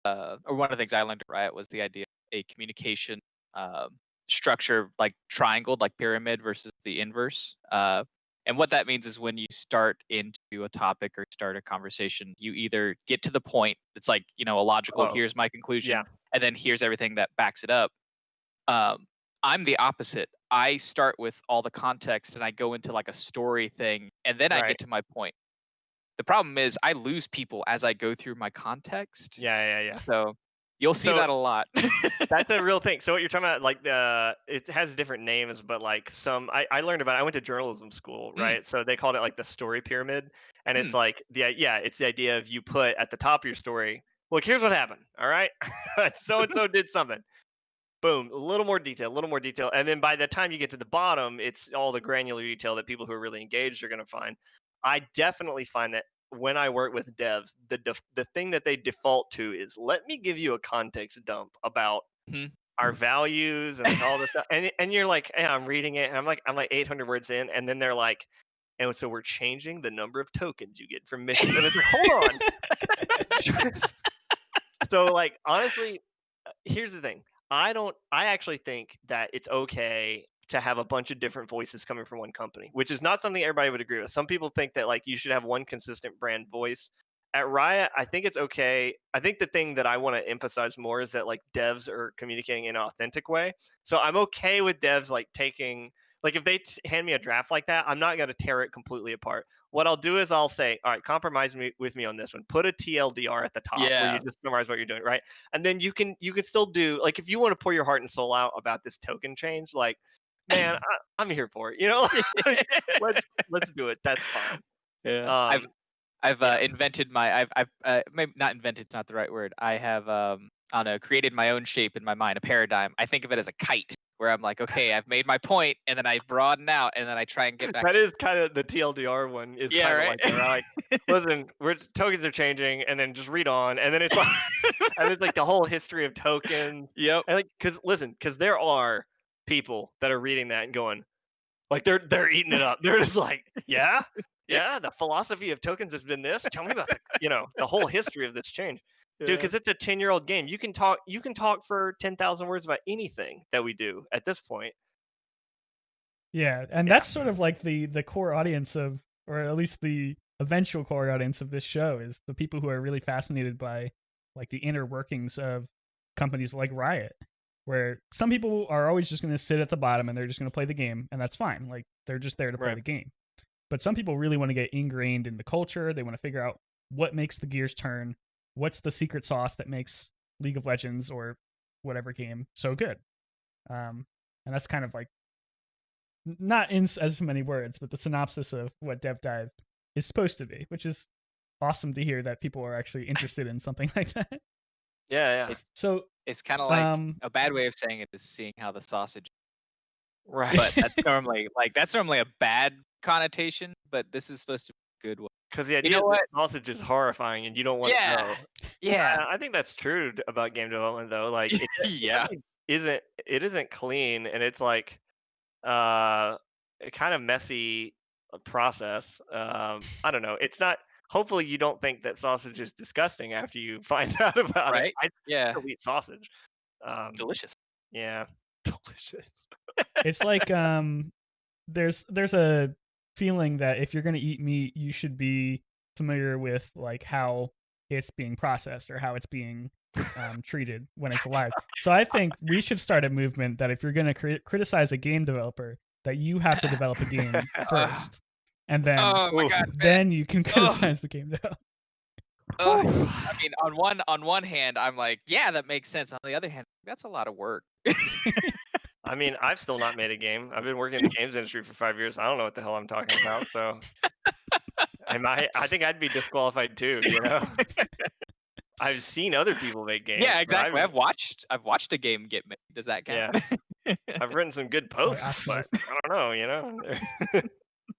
or one of the things I learned at Riot was the idea of a communication um, structure like triangled, like pyramid versus the inverse. And what that means is when you start into a topic or start a conversation, you either get to the point that's like, a logical, Oh, here's my yeah. conclusion, and then here's everything that backs it up. Um, I'm the opposite. I start with all the context and I go into like a story thing, and then I Right. get to my point. The problem is I lose people as I go through my context. Yeah, yeah, yeah. So you'll see So that a lot. that's a real thing. So what you're talking about, like it has different names, but like I learned about. I went to journalism school, Mm, right? So they called it like the story pyramid, and it's mm. like it's the idea of you put at the top of your story. Look, here's what happened. All right, so and so did something. Boom, a little more detail, a little more detail, and then by the time you get to the bottom, it's all the granular detail that people who are really engaged are going to find. I definitely find that when I work with devs, the thing that they default to is let me give you a context dump about Mhm. our values and like all this stuff, and you're like, hey, I'm reading it, and I'm like 800 words in, and then they're like, and so we're changing the number of tokens you get from missions, and it's like, hold on. So like honestly, here's the thing. I actually think that it's okay to have a bunch of different voices coming from one company, which is not something everybody would agree with. Some people think that like you should have one consistent brand voice. At Riot, I think it's okay. I think the thing that I want to emphasize more is that like devs are communicating in an authentic way. So I'm okay with devs like taking like if they hand me a draft like that, I'm not going to tear it completely apart. What I'll do is I'll say, all right, compromise with me on this one. Put a TLDR at the top where you Yeah. just summarize what you're doing, right? And then you can still do like if you want to pour your heart and soul out about this token change, like man, I'm here for it. Like, let's do it. That's fine. Yeah. I've Um, I've yeah, invented my I've maybe not invented, it's not the right word. I have I don't know, created my own shape in my mind, a paradigm. I think of it as a kite where I'm like, okay, I've made my point, and then I broaden out, and then I try and get back that to is kind of the TLDR one is yeah, kind of right. like that. Right? Like, listen, tokens are changing, and then just read on, and then it's like, and it's like the whole history of tokens, Yep. and like, because there are people that are reading that and going, like they're eating it up. They're just like, yeah, Yeah. yeah. The philosophy of tokens has been this. Tell me about the whole history of this change, dude. Yeah. Because it's a 10-year-old game. You can talk for 10,000 words about anything that we do at this point. Yeah, and Yeah, that's sort of like the core audience of, or at least the eventual core audience of this show is the people who are really fascinated by like the inner workings of companies like Riot, where some people are always just going to sit at the bottom and they're just going to play the game, and that's fine. Like they're just there to play right. the game. But some people really want to get ingrained in the culture. They want to figure out what makes the gears turn, what's the secret sauce that makes League of Legends or whatever game so good. And that's kind of like not in as many words, but the synopsis of what Dev Dive is supposed to be, which is awesome to hear that people are actually interested in something like that. Yeah, yeah. It's So, it's kind of like um, a bad way of saying it is seeing how the sausage, but Right. that's normally a bad connotation, but this is supposed to be a good one. Because the You idea know is that what? sausage is horrifying, and you don't want to Yeah. know. Yeah. I think that's true about game development, though. Like it Yeah. definitely isn't clean, and it's like uh, a kind of messy process. I don't know. It's not. Hopefully, you don't think that sausage is disgusting after you find out about it. Right? I Yeah. still eat sausage. Um, Delicious. yeah, delicious. it's like there's a feeling that if you're gonna eat meat, you should be familiar with like how it's being processed or how it's being treated when it's alive. So I think we should start a movement that if you're gonna criticize a game developer, that you have to develop a game Uh, first, and then oh my Ooh. god, man. then you can Oh, criticize the game developer. oh. Whew. I mean, on one hand, I'm like, yeah, that makes sense. On the other hand, that's a lot of work. I mean, I've still not made a game. I've been working in the games industry for 5 years. I don't know what the hell I'm talking about. So I think I'd be disqualified too. I've seen other people make games, Yeah, but exactly. I've watched a game get made. Does that count? yeah, I've written some good Or posts, but Optimus. I don't know.